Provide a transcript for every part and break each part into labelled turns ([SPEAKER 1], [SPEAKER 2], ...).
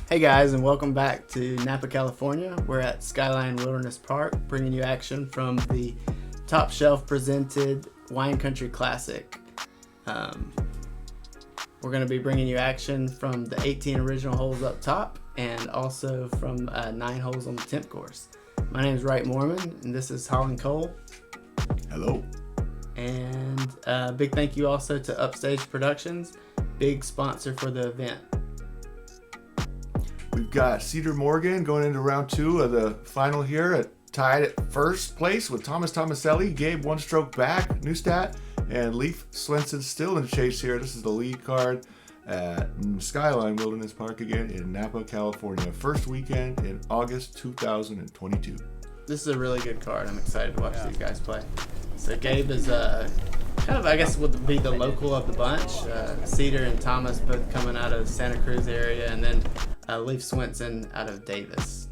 [SPEAKER 1] Hey guys, and welcome back to Napa, California. We're at Skyline Wilderness Park, bringing you action from the Top Shelf presented Wine Country Classic. We're going to be bringing you action from the 18 original holes up top and also from 9 holes on the 10th course. My name is Wright Mormon, and this is Holland Cole.
[SPEAKER 2] Hello.
[SPEAKER 1] And big thank you also to Upstage Productions, big sponsor for the event.
[SPEAKER 2] We've got Cedar Morgan going into round 2 of the final here, tied at first place with Thomas Tomaselli, Gabe one stroke back, Neustadt, and Leif Swenson still in the chase here. This is the lead card at Skyline Wilderness Park again in Napa, California. First weekend in August 2022.
[SPEAKER 1] This is a really good card. I'm excited to watch these guys play. So Gabe is kind of, I guess, would be the local of the bunch. Cedar and Thomas both coming out of Santa Cruz area, and then Leif Swenson out of Davis.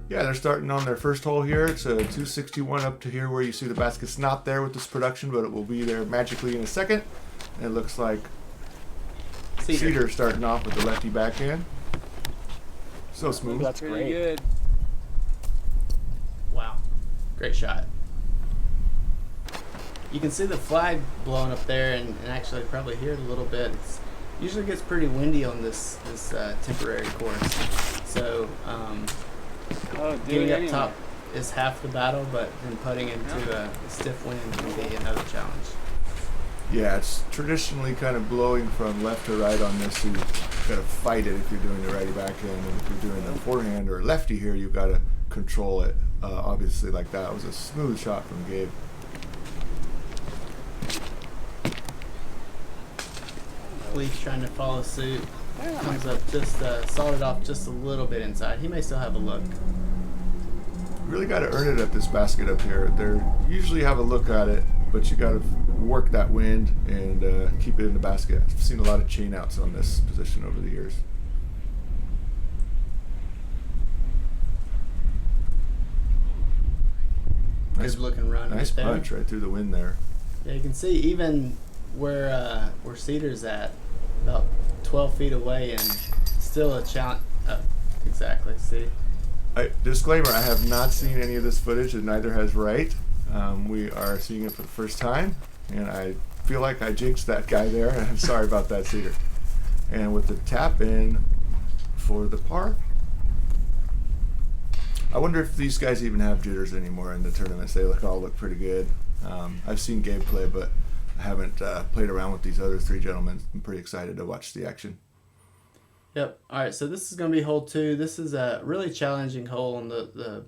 [SPEAKER 2] Yeah, they're starting on their first hole here. It's a 261 up to here where you see the basket's not there with this production, but it will be there magically in a second. And it looks like Cedar starting off with the lefty backhand. So smooth.
[SPEAKER 3] That's great.
[SPEAKER 4] Pretty good.
[SPEAKER 1] Wow, great shot. You can see the flag blowing up there, and actually probably hear it a little bit. It usually gets pretty windy on this temporary course. So getting up top is half the battle, but then putting into a stiff wind can be another challenge.
[SPEAKER 2] Yeah, it's traditionally kind of blowing from left to right on this, so you got to fight it if you're doing the righty backhand, and if you're doing the forehand or lefty here, you've got to control it. Obviously, like that was a smooth shot from Gabe.
[SPEAKER 1] Leaf trying to follow suit. Comes up just sawed it off just a little bit inside. He may still have a look.
[SPEAKER 2] Really got to earn it at this basket up here. They usually have a look at it, but you got to work that wind and keep it in the basket. I've seen a lot of chain outs on this position over the years.
[SPEAKER 1] Nice looking run.
[SPEAKER 2] Nice punch right through the wind there.
[SPEAKER 1] Yeah, you can see even where Cedar's at, about 12 feet away, and still a challenge. Exactly. See.
[SPEAKER 2] Disclaimer: I have not seen any of this footage, and neither has Wright. We are seeing it for the first time, and I feel like I jinxed that guy there, and I'm sorry about that, Cedar. And with the tap in for the par, I wonder if these guys even have jitters anymore in the tournaments. They all look pretty good. I've seen Gabe play, but I haven't played around with these other 3 gentlemen. I'm pretty excited to watch the action.
[SPEAKER 1] Yep. All right. So this is going to be hole 2. This is a really challenging hole on the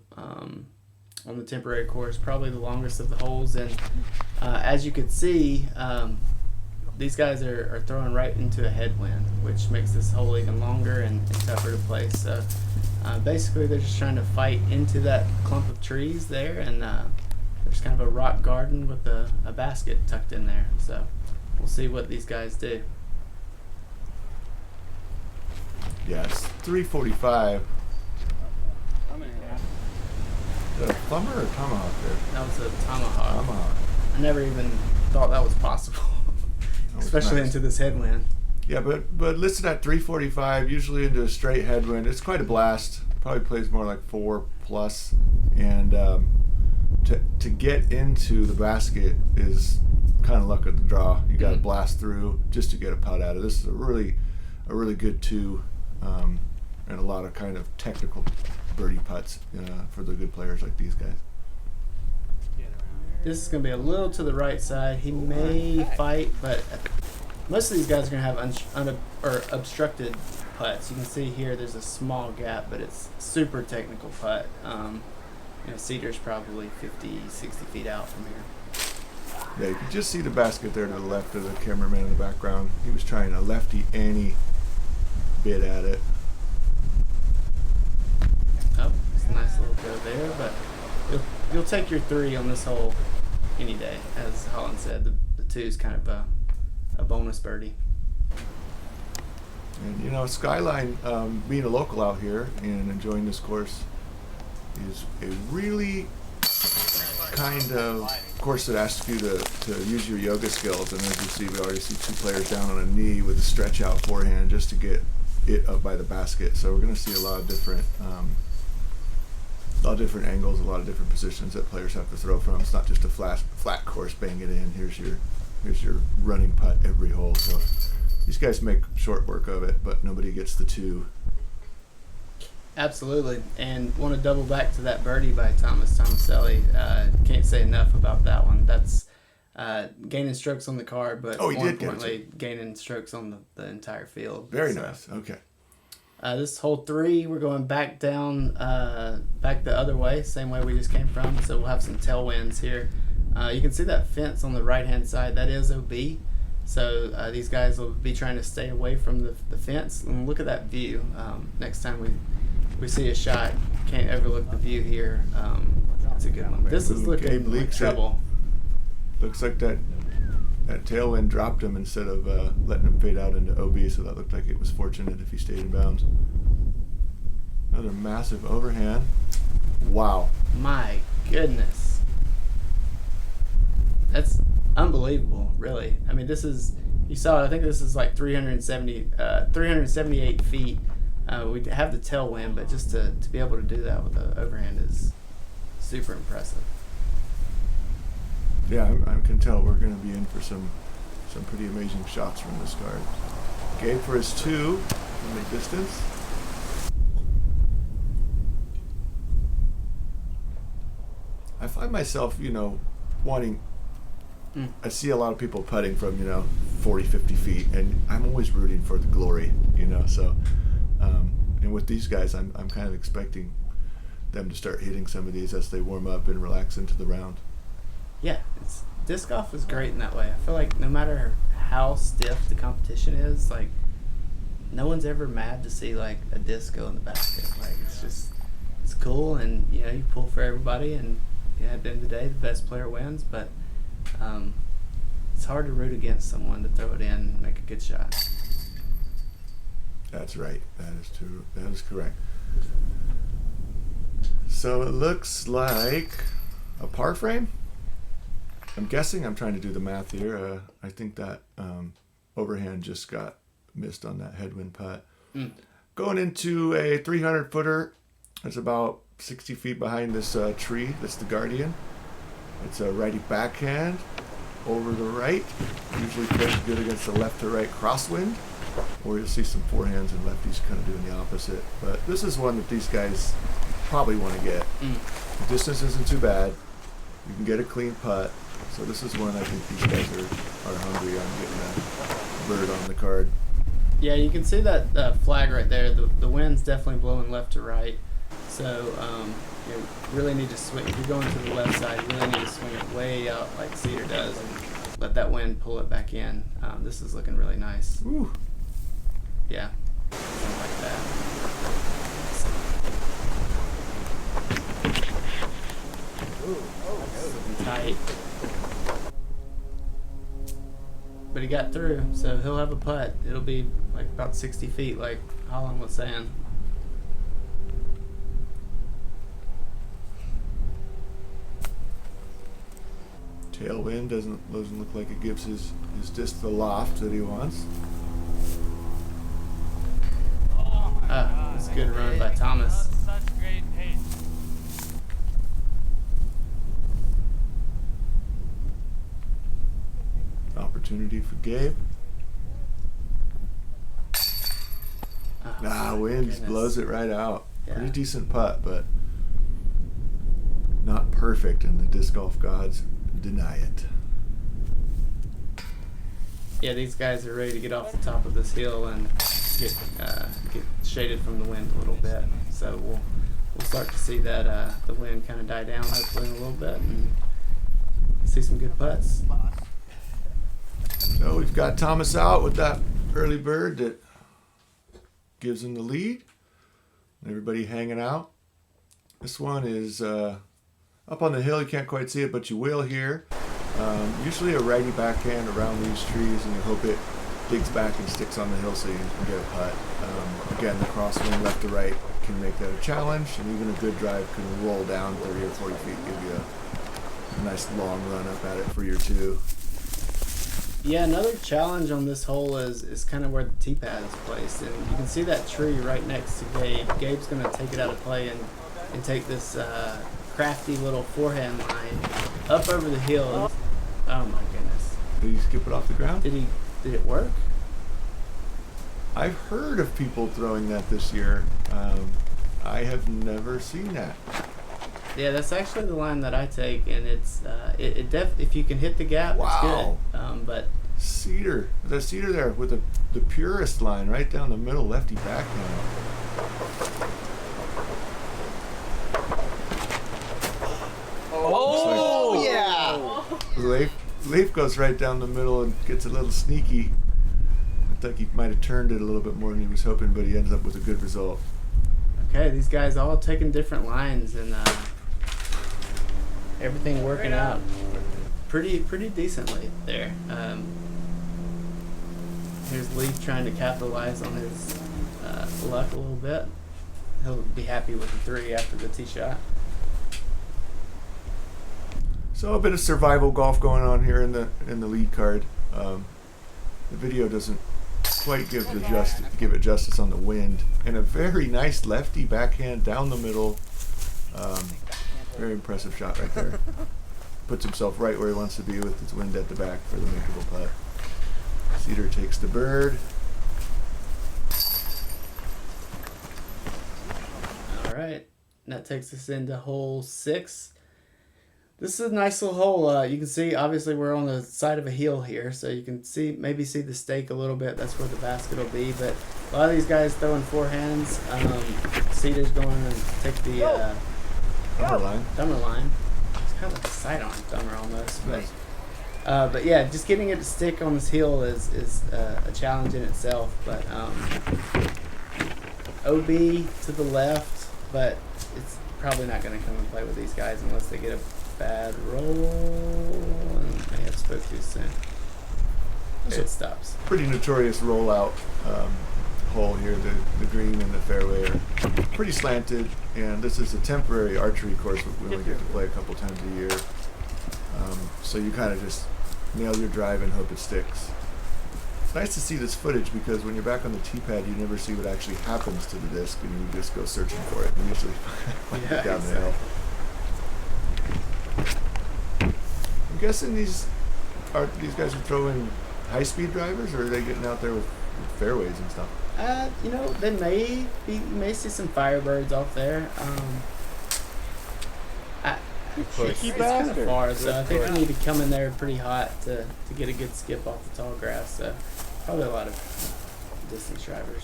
[SPEAKER 1] temporary course, probably the longest of the holes. And as you can see, these guys are throwing right into a headwind, which makes this hole even longer and tougher to play. So basically, they're just trying to fight into that clump of trees there, and there's kind of a rock garden with a basket tucked in there. So we'll see what these guys do.
[SPEAKER 2] Yeah, it's 345. Is that a thumber or a tomahawk there?
[SPEAKER 1] That was a tomahawk.
[SPEAKER 2] Tomahawk.
[SPEAKER 1] I never even thought that was possible, especially
[SPEAKER 2] nice.
[SPEAKER 1] into this headwind.
[SPEAKER 2] Yeah, but listed at 345, usually into a straight headwind. It's quite a blast. Probably plays more like 4 plus, and to get into the basket is kind of luck of the draw. You got to blast through just to get a putt out of. This is a really good 2, and a lot of kind of technical birdie putts for the good players like these guys.
[SPEAKER 1] This is going to be a little to the right side. He may fight, but most of these guys are going to have obstructed putts. You can see here there's a small gap, but it's super technical putt. Cedar's probably 50, 60 feet out from here.
[SPEAKER 2] Yeah, you can just see the basket there to the left of the cameraman in the background. He was trying a lefty any bit at it.
[SPEAKER 1] Oh, it's a nice little go there, but you'll take your 3 on this hole any day. As Holland said, the 2 is kind of a bonus birdie.
[SPEAKER 2] And Skyline, being a local out here and enjoying this course, is a really kind of course that asks you to use your yoga skills. And as you see, we already see 2 players down on a knee with a stretch out forehand just to get it up by the basket. So we're going to see a lot of different angles, a lot of different positions that players have to throw from. It's not just a flat course, bang it in. Here's your running putt every hole. So these guys make short work of it, but nobody gets the 2.
[SPEAKER 1] Absolutely, and want to double back to that birdie by Thomas Tomaselli. Can't say enough about that one. That's gaining strokes on the card, but
[SPEAKER 2] more
[SPEAKER 1] importantly, gaining strokes on the entire field.
[SPEAKER 2] Very nice. Okay.
[SPEAKER 1] This hole 3, we're going back down, back the other way, same way we just came from. So we'll have some tailwinds here. You can see that fence on the right-hand side. That is OB. So these guys will be trying to stay away from the fence. And look at that view. Next time we see a shot, can't overlook the view here. It's a good one. This is looking like trouble.
[SPEAKER 2] Looks like that tailwind dropped him instead of letting him fade out into OB, so that looked like it was fortunate if he stayed in bounds. Another massive overhand. Wow.
[SPEAKER 1] My goodness. That's unbelievable, really. I mean, this is, you saw it, I think this is like 378 feet. We have the tailwind, but just to be able to do that with the overhand is super impressive.
[SPEAKER 2] Yeah, I can tell we're going to be in for some pretty amazing shots from this card. Gabe for his 2 from the distance. I find myself, wanting. I see a lot of people putting from 40, 50 feet, and I'm always rooting for the glory, So, and with these guys, I'm kind of expecting them to start hitting some of these as they warm up and relax into the round.
[SPEAKER 1] Yeah, disc golf is great in that way. I feel like no matter how stiff the competition is, like no one's ever mad to see like a disc go in the basket. Like it's cool, and you pull for everybody, and at the end of the day, the best player wins. But it's hard to root against someone to throw it in and make a good shot.
[SPEAKER 2] That's right. That is true. That is correct. So it looks like a par frame. I'm guessing, I'm trying to do the math here. I think that overhand just got missed on that headwind putt. Going into a 300-footer. It's about 60 feet behind this tree. That's the Guardian. It's a righty backhand over the right. Usually plays good against the left to right crosswind. Or you'll see some forehands and lefties kind of doing the opposite. But this is one that these guys probably want to get. The distance isn't too bad. You can get a clean putt. So this is one I think these guys are hungry on getting a bird on the card.
[SPEAKER 1] Yeah, you can see that flag right there. The wind's definitely blowing left to right. So you really need to swing. If you're going to the left side, you really need to swing it way out like Cedar does and let that wind pull it back in. This is looking really nice.
[SPEAKER 2] Ooh.
[SPEAKER 1] Yeah, something like that. Looking tight. But he got through, so he'll have a putt. It'll be like about 60 feet, like Holland was saying.
[SPEAKER 2] Tailwind doesn't look like it gives his disc the loft that he wants.
[SPEAKER 1] That's a good run by Thomas.
[SPEAKER 3] Such great pace.
[SPEAKER 2] Opportunity for Gabe. Winds blows it right out.
[SPEAKER 1] Yeah.
[SPEAKER 2] Pretty decent putt, but not perfect, and the disc golf gods deny it.
[SPEAKER 1] Yeah, these guys are ready to get off the top of this hill and get shaded from the wind a little bit. So we'll start to see that the wind kind of die down hopefully in a little bit and see some good putts.
[SPEAKER 2] So we've got Thomas out with that early bird that gives him the lead. Everybody hanging out. This one is up on the hill. You can't quite see it, but you will here. Usually a righty backhand around these trees, and you hope it digs back and sticks on the hill so you can get a putt. Again, the crosswind left to right can make that a challenge, and even a good drive can roll down 30 or 40 feet, give you a nice long run up at it for your 2.
[SPEAKER 1] Yeah, another challenge on this hole is kind of where the tee pad is placed, and you can see that tree right next to Gabe. Gabe's going to take it out of play and take this crafty little forehand line up over the hill. Oh my goodness!
[SPEAKER 2] Did he skip it off the ground?
[SPEAKER 1] Did it work?
[SPEAKER 2] I've heard of people throwing that this year. I have never seen that.
[SPEAKER 1] Yeah, that's actually the line that I take, and it's if you can hit the gap,
[SPEAKER 2] Wow.
[SPEAKER 1] it's good. But
[SPEAKER 2] Cedar, the Cedar there with the purest line right down the middle, lefty backhand.
[SPEAKER 3] Oh, yeah.
[SPEAKER 2] Leaf goes right down the middle and gets a little sneaky. I think he might have turned it a little bit more than he was hoping, but he ends up with a good result.
[SPEAKER 1] okay, these guys all taking different lines, and everything working out pretty decently there. Here's Leaf trying to capitalize on his luck a little bit. He'll be happy with the 3 after the tee shot.
[SPEAKER 2] So a bit of survival golf going on here in the lead card. The video doesn't quite give it justice on the wind, and a very nice lefty backhand down the middle. Very impressive shot right there. Puts himself right where he wants to be with his wind at the back for the makeable putt. Cedar takes the bird.
[SPEAKER 1] All right, and that takes us into hole 6. This is a nice little hole. You can see, obviously, we're on the side of a hill here, so you can maybe see the stake a little bit. That's where the basket will be. But a lot of these guys throwing forehands. Cedar's going to take the thumber line. It's kind of like a sidearm thumber almost. But yeah, just getting it to stick on this hill is a challenge in itself. But OB to the left, but it's probably not going to come and play with these guys unless they get a bad roll, and may have spoke too soon. It stops.
[SPEAKER 2] Pretty notorious rollout hole here. The green and the fairway are pretty slanted, and this is a temporary archery course that we only get to play a couple times a year. So you kind of just nail your drive and hope it sticks. It's nice to see this footage because when you're back on the tee pad, you never see what actually happens to the disc, and you just go searching for it. And usually find it down the hill. I'm guessing these guys are throwing high-speed drivers, or are they getting out there with fairways and stuff?
[SPEAKER 1] You may see some Firebirds off there. It's kind of far, so I think we need to come in there pretty hot to get a good skip off the tall grass. So probably a lot of distance drivers.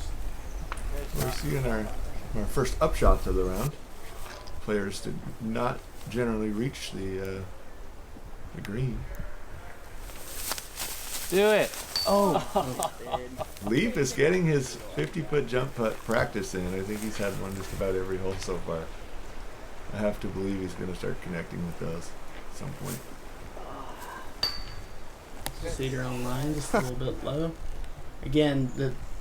[SPEAKER 2] We're seeing our first upshots of the round. Players did not generally reach the green.
[SPEAKER 3] Do it. Oh.
[SPEAKER 2] Leaf is getting his 50-foot jump putt practice in. I think he's had one just about every hole so far. I have to believe he's going to start connecting with those at some point.
[SPEAKER 1] Cedar on line, just a little bit low. Again,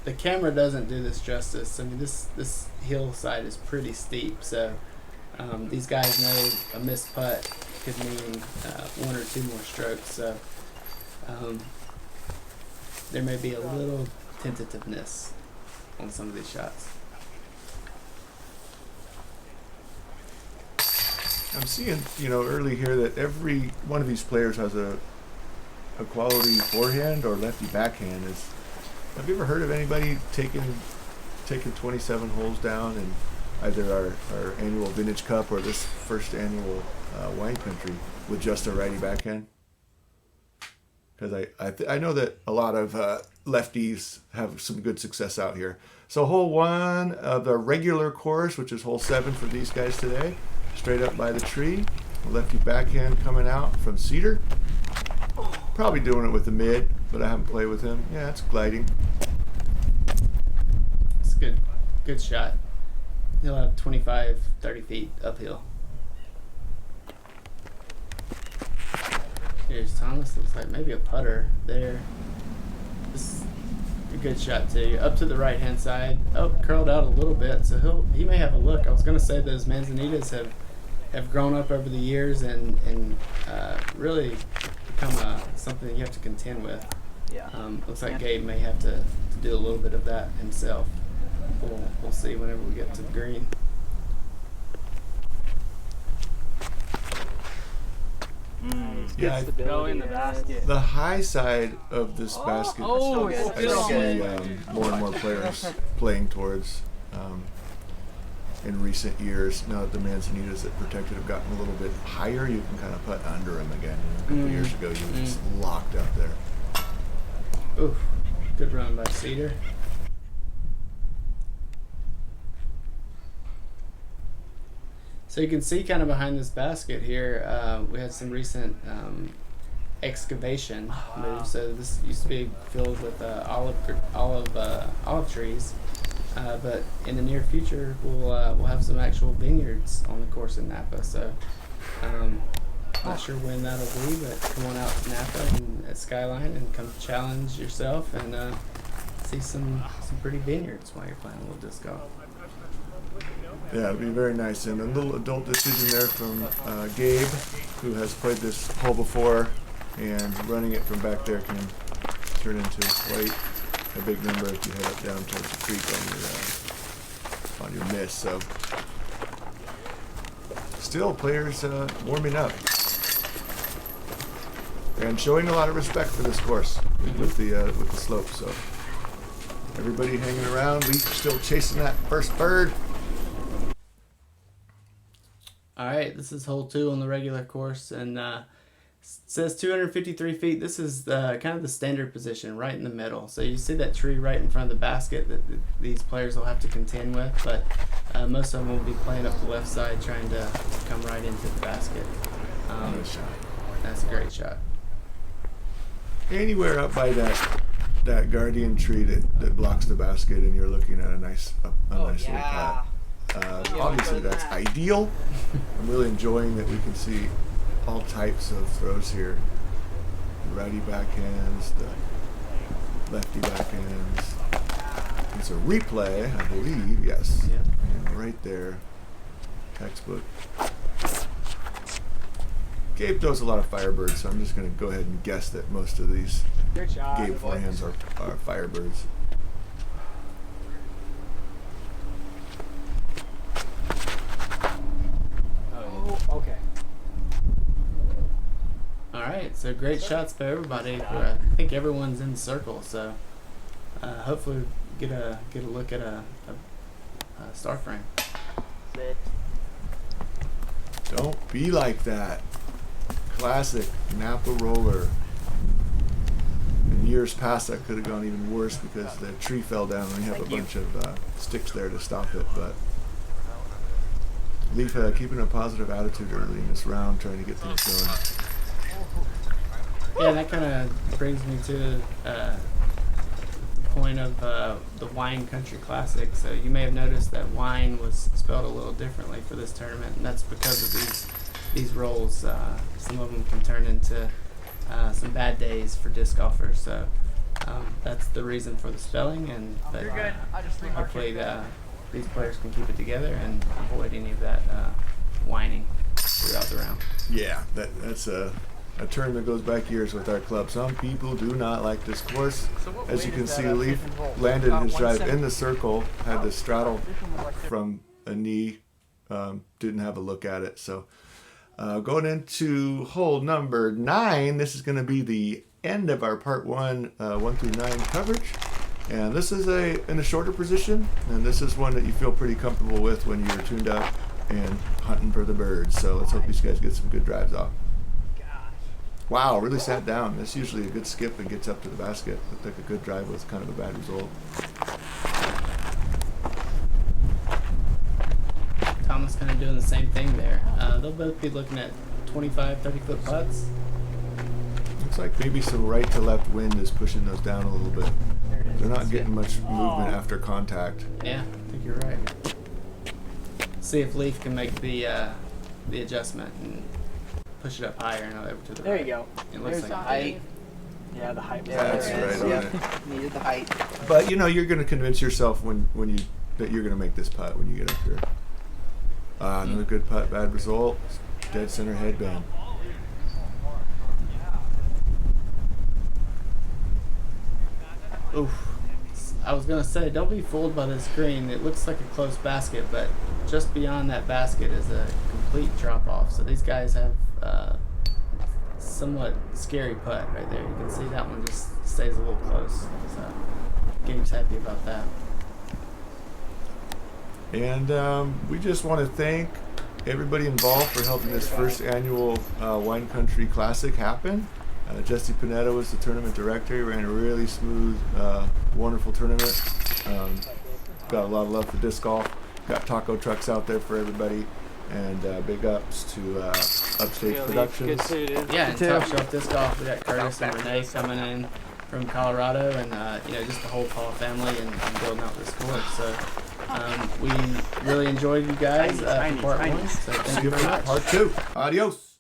[SPEAKER 1] the camera doesn't do this justice. I mean, this hillside is pretty steep, so these guys know a missed putt could mean 1 or 2 more strokes. So there may be a little tentativeness on some of these shots.
[SPEAKER 2] I'm seeing, early here that every one of these players has a quality forehand or lefty backhand. Have you ever heard of anybody taking 27 holes down in either our annual Vintage Cup or this first annual Whine Country with just a righty backhand? Because I know that a lot of lefties have some good success out here. So hole 1 of the regular course, which is hole 7 for these guys today. Straight up by the tree, lefty backhand coming out from Cedar. Probably doing it with the mid, but I haven't played with him. Yeah, it's gliding.
[SPEAKER 1] It's good shot. He'll have 25, 30 feet uphill. Here's Thomas. Looks like maybe a putter there. This is a good shot too. Up to the right hand side. Oh, curled out a little bit, so he may have a look. I was going to say those manzanitas have grown up over the years and really become something that you have to contend with.
[SPEAKER 3] Yeah.
[SPEAKER 1] Looks like Gabe may have to do a little bit of that himself. We'll see whenever we get to the green.
[SPEAKER 2] Yeah,
[SPEAKER 3] Go in the basket.
[SPEAKER 2] the high side of this basket
[SPEAKER 3] Oh,
[SPEAKER 2] I
[SPEAKER 3] it's still
[SPEAKER 2] see
[SPEAKER 3] good.
[SPEAKER 2] more and more players playing towards in recent years. Now that the manzanitas that protected have gotten a little bit higher, you can kind of putt under them again. A couple years ago, you were just locked up there.
[SPEAKER 1] Oof, good run by Cedar. So you can see kind of behind this basket here, we had some recent excavation moves. So this used to be filled with olive trees, but in the near future we'll have some actual vineyards on the course in Napa. So not sure when that'll be, but come on out to Napa and at Skyline and come challenge yourself and see some pretty vineyards while you're playing a little disc golf.
[SPEAKER 2] Yeah, it'd be very nice. And a little adult decision there from Gabe, who has played this hole before, and running it from back there can turn into quite a big number if you head up down towards the creek on your miss. So, still players warming up and showing a lot of respect for this course with the slope. So, everybody hanging around. Leaf still chasing that first bird.
[SPEAKER 1] All right, this is hole 2 on the regular course, and says 253 feet. This is kind of the standard position, right in the middle. So you see that tree right in front of the basket that these players will have to contend with, but most of them will be playing up the left side, trying to come right into the basket.
[SPEAKER 2] Nice shot.
[SPEAKER 1] That's a great shot.
[SPEAKER 2] Anywhere up by that guardian tree that blocks the basket, and you're looking at a nice little putt. Obviously, that's ideal. I'm really enjoying that we can see all types of throws here. The righty backhands, the lefty backhands. It's a replay, I believe, yes.
[SPEAKER 1] Yep.
[SPEAKER 2] And right there, textbook. Gabe throws a lot of Firebirds, so I'm just going to go ahead and guess that most of these
[SPEAKER 3] Good shot.
[SPEAKER 2] Gabe forehands are Firebirds.
[SPEAKER 3] Okay.
[SPEAKER 1] All right, so great shots by everybody. I think everyone's in the circle, so hopefully get a look at a star frame.
[SPEAKER 3] Sit.
[SPEAKER 2] Don't be like that. Classic Napa roller. In years past, that could have gone even worse because the tree fell down and we have a bunch of sticks there to stop it. But Leaf keeping a positive attitude early in this round, trying to get things going.
[SPEAKER 1] Yeah, that kind of brings me to the point of the Whine Country Classic. So you may have noticed that Whine was spelled a little differently for this tournament, and that's because of these rolls. Some of them can turn into some bad days for disc golfers. So that's the reason for the spelling, and but, hopefully these players can keep it together and avoid any of that whining throughout the round.
[SPEAKER 2] Yeah, that's a term that goes back years with our club. Some people do not like this course. As you can see, Leaf landed his drive in the circle, had to straddle from a knee, didn't have a look at it. So going into hole number 9, this is going to be the end of our part 1, 1 through 9 coverage. And this is in a shorter position, and this is one that you feel pretty comfortable with when you're tuned up and hunting for the birds. So let's hope these guys get some good drives off. Wow, really sat down. That's usually a good skip and gets up to the basket. Looked like a good drive with kind of a bad result.
[SPEAKER 1] Thomas kind of doing the same thing there. They'll both be looking at 25, 30-foot putts.
[SPEAKER 2] Looks like maybe some right to left wind is pushing those down a little bit. They're not getting much movement after contact.
[SPEAKER 1] Yeah, I think you're right. See if Leaf can make the adjustment and push it up higher and over to the
[SPEAKER 3] There
[SPEAKER 1] right.
[SPEAKER 3] you go.
[SPEAKER 1] It looks
[SPEAKER 3] There's
[SPEAKER 1] like
[SPEAKER 3] the height. Yeah, the height.
[SPEAKER 2] That's right on it.
[SPEAKER 4] Needed the height.
[SPEAKER 2] But you know, you're going to convince yourself that you're going to make this putt when you get up here. Another good putt, bad result. Dead center headband.
[SPEAKER 1] Oof. I was gonna say, don't be fooled by this green. It looks like a close basket, but just beyond that basket is a complete drop off. So these guys have somewhat scary putt right there. You can see that one just stays a little close. So Gabe's happy about that.
[SPEAKER 2] And we just want to thank everybody involved for helping this first annual Wine Country Classic happen. Jesse Panetta was the tournament director. He ran a really smooth, wonderful tournament. Got a lot of love for disc golf. Got taco trucks out there for everybody. And big ups to Upstage Productions.
[SPEAKER 1] Yeah, and Top Shelf Disc Golf. We got Curtis and Renee coming in from Colorado, and just the whole Paul family and building out this course. So we really enjoyed you guys for part one. So thank you very much.
[SPEAKER 2] Part two. Adios.